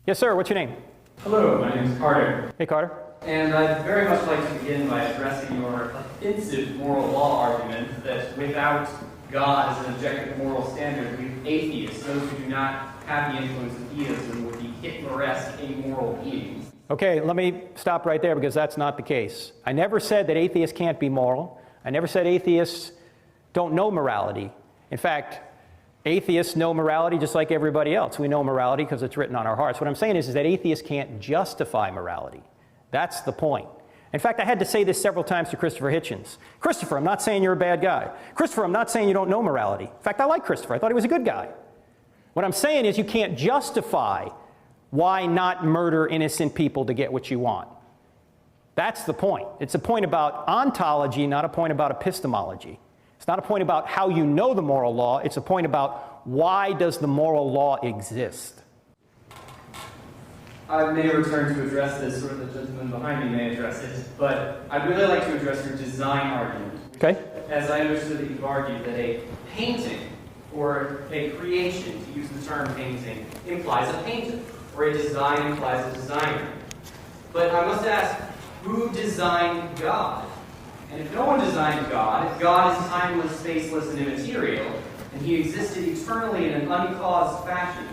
Yes, sir. What's your name? Hello, my name is Carter. Hey, Carter. And I'd very much like to begin by addressing your offensive moral law argument that without God as an objective moral standard, we atheists, those who do not have the influence of theism, would be Hitler-esque amoral beings. Okay, let me stop right there because that's not the case. I never said that atheists can't be moral. I never said atheists don't know morality. In fact, atheists know morality just like everybody else. We know morality because it's written on our hearts. What I'm saying is that atheists can't justify morality. That's the point. In fact, I had to say this several times to Christopher Hitchens. Christopher, I'm not saying you're a bad guy. Christopher, I'm not saying you don't know morality. In fact, I like Christopher. I thought he was a good guy. What I'm saying is you can't justify why not murder innocent people to get what you want. That's the point. It's a point about ontology, not a point about epistemology. It's not a point about how you know the moral law. It's a point about why does the moral law exist. I may return to address this, or the gentleman behind me may address it, but I'd really like to address your design argument. Okay. As I understood that you've argued that a painting or a creation, to use the term painting, implies a painter, or a design implies a designer. But I must ask, who designed God? And if no one designed God, if God is timeless, spaceless, and immaterial, and he existed eternally in an uncaused fashion,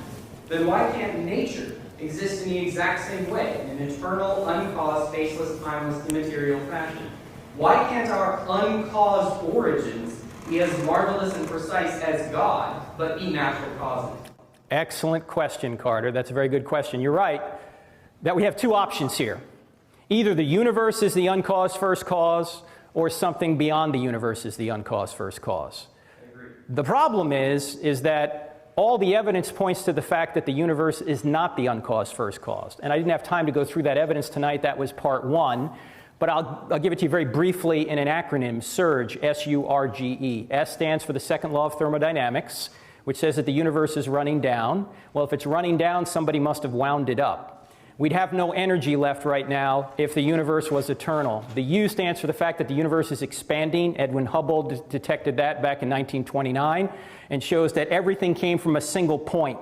then why can't nature exist in the exact same way, in an eternal, uncaused, spaceless, timeless, immaterial fashion? Why can't our uncaused origins be as marvelous and precise as God, but be natural causes? Excellent question, Carter. That's a very good question. You're right that we have two options here. Either the universe is the uncaused first cause, or something beyond the universe is the uncaused first cause. I agree. The problem is that all the evidence points to the fact that the universe is not the uncaused first cause. And I didn't have time to go through that evidence tonight. That was part one. But I'll give it to you very briefly in an acronym, SURGE, S-U-R-G-E. S stands for the second law of thermodynamics, which says that the universe is running down. Well, if it's running down, somebody must have wound it up. We'd have no energy left right now if the universe was eternal. The U stands for the fact that the universe is expanding. Edwin Hubble detected that back in 1929 and shows that everything came from a single point,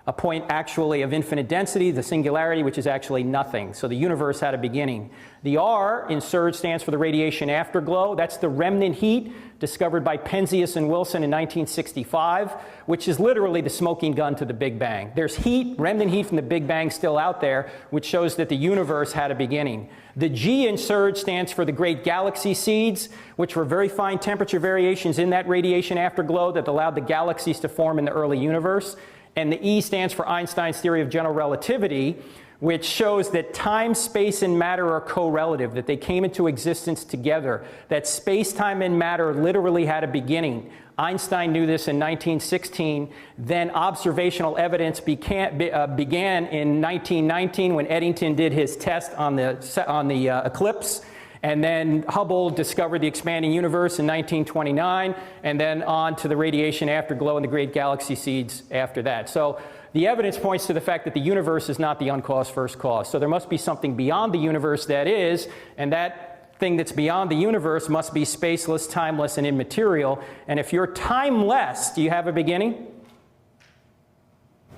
a point actually of infinite density, the singularity, which is actually nothing. So the universe had a beginning. The R in SURGE stands for the radiation afterglow. That's the remnant heat discovered by Penzias and Wilson in 1965, which is literally the smoking gun to the Big Bang. There's heat, remnant heat from the Big Bang still out there, which shows that the universe had a beginning. The G in SURGE stands for the great galaxy seeds, which were very fine temperature variations in that radiation afterglow that allowed the galaxies to form in the early universe. And the E stands for Einstein's theory of general relativity, which shows that time, space, and matter are correlative, that they came into existence together, that space, time, and matter literally had a beginning. Einstein knew this in 1916. Then observational evidence began in 1919 when Eddington did his test on the eclipse. And then Hubble discovered the expanding universe in 1929, and then on to the radiation afterglow and the great galaxy seeds after that. So the evidence points to the fact that the universe is not the uncaused first cause. So there must be something beyond the universe that is, and that thing that's beyond the universe must be spaceless, timeless, and immaterial. And if you're timeless, do you have a beginning?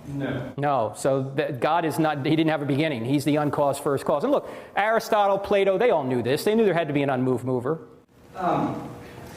No. No. So God is not, he didn't have a beginning. He's the uncaused first cause. And look, Aristotle, Plato, they all knew this. They knew there had to be an unmoved mover. I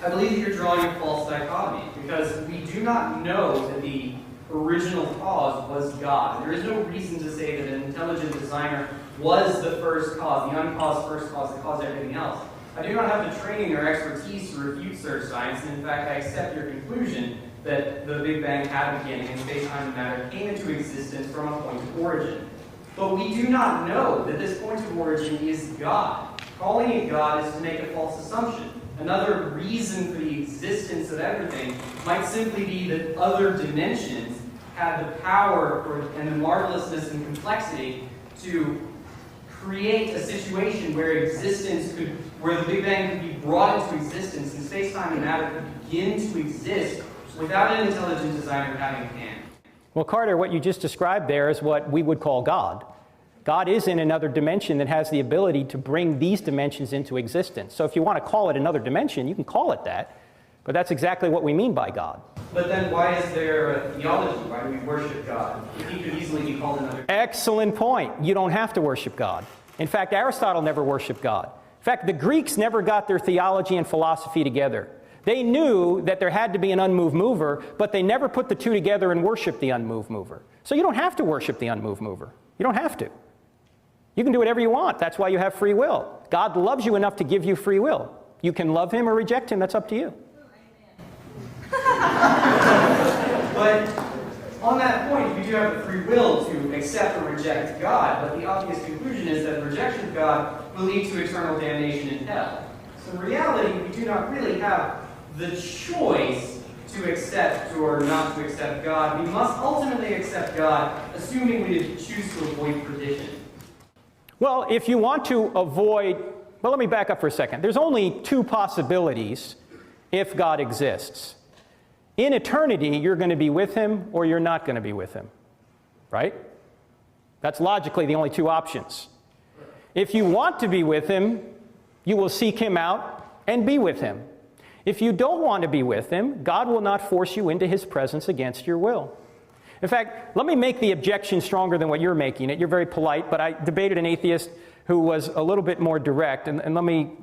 believe that you're drawing a false dichotomy, because we do not know that the original cause was God. There is no reason to say that an intelligent designer was the first cause, the uncaused first cause that caused everything else. I do not have the training or expertise to refute such science, and in fact I accept your conclusion that the Big Bang had a beginning and space, time, and matter came into existence from a point of origin. But we do not know that this point of origin is God. Calling it God is to make a false assumption. Another reason for the existence of everything might simply be that other dimensions had the power and the marvelousness and complexity to create a situation where where the Big Bang could be brought into existence and space, time, and matter could begin to exist without an intelligent designer having a hand. Well, Carter, what you just described there is what we would call God. God is in another dimension that has the ability to bring these dimensions into existence. So if you want to call it another dimension, you can call it that. But that's exactly what we mean by God. But then why is there a theology? Why do we worship God? If he could easily be called another. Excellent point. You don't have to worship God. In fact, Aristotle never worshiped God. In fact, the Greeks never got their theology and philosophy together. They knew that there had to be an unmoved mover, but they never put the two together and worshiped the unmoved mover. So you don't have to worship the unmoved mover. You don't have to. You can do whatever you want. That's why you have free will. God loves you enough to give you free will. You can love him or reject him. That's up to you. But on that point, you do have the free will to accept or reject God, but the obvious conclusion is that rejection of God will lead to eternal damnation in hell. So in reality, we do not really have the choice to accept or not to accept God. We must ultimately accept God, assuming we choose to avoid perdition. Well, if you want to avoid, well, let me back up for a second. There's only two possibilities if God exists. In eternity, you're going to be with him or you're not going to be with him, right? That's logically the only two options. If you want to be with him, you will seek him out and be with him. If you don't want to be with him, God will not force you into his presence against your will. In fact, let me make the objection stronger than what you're making it. You're very polite, but I debated an atheist who was a little bit more direct, and let me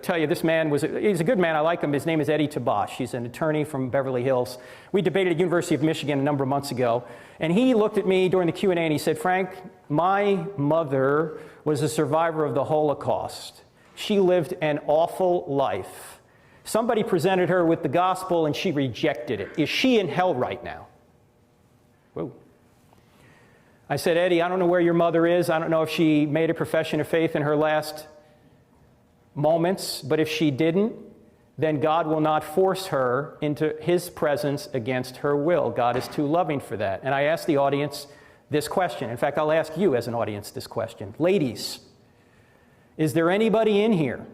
tell you, this man he's a good man. I like him. His name is Eddie Tabash. He's an attorney from Beverly Hills. We debated at University of Michigan a number of months ago, and he looked at me during the Q&A and he said, "Frank, my mother was a survivor of the Holocaust. She lived an awful life. Somebody presented her with the gospel and she rejected it. Is she in hell right now?" Whoa. I said, "Eddie, I don't know where your mother is. I don't know if she made a profession of faith in her last moments, but if she didn't, then God will not force her into his presence against her will. God is too loving for that." And I asked the audience this question. In fact, I'll ask you as an audience this question. Ladies, is there anybody in here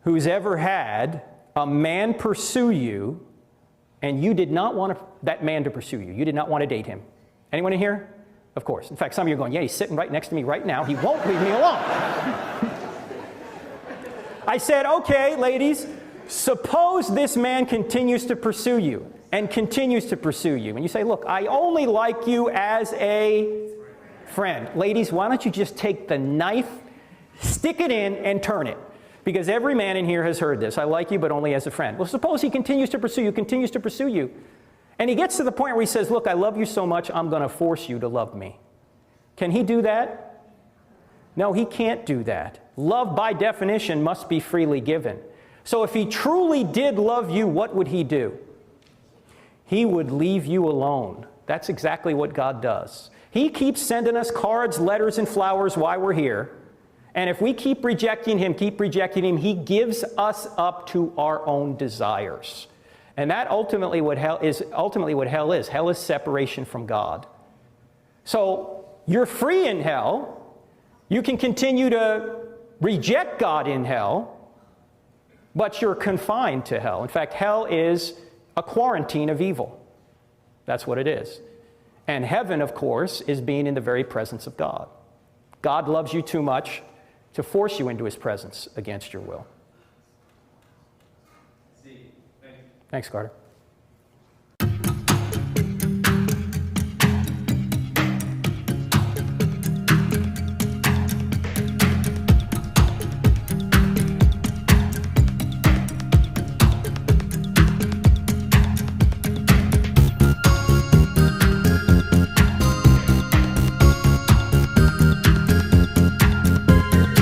who's ever had a man pursue you and you did not want that man to pursue you? You did not want to date him. Anyone in here? Of course. In fact, some of you are going, "Yeah, he's sitting right next to me right now. He won't leave me alone." I said, "Okay, ladies, suppose this man continues to pursue you and continues to pursue you. And you say, 'Look, I only like you as a friend.' Ladies, why don't you just take the knife, stick it in, and turn it? Because every man in here has heard this. I like you, but only as a friend." Well, suppose he continues to pursue you. And he gets to the point where he says, "Look, I love you so much, I'm going to force you to love me." Can he do that? No, he can't do that. Love, by definition, must be freely given. So if he truly did love you, what would he do? He would leave you alone. That's exactly what God does. He keeps sending us cards, letters, and flowers while we're here. And if we keep rejecting him, he gives us up to our own desires. And that ultimately what hell is. Hell is separation from God. So you're free in hell. You can continue to reject God in hell, but you're confined to hell. In fact, hell is a quarantine of evil. That's what it is. And heaven, of course, is being in the very presence of God. God loves you too much to force you into his presence against your will. Thanks, Carter.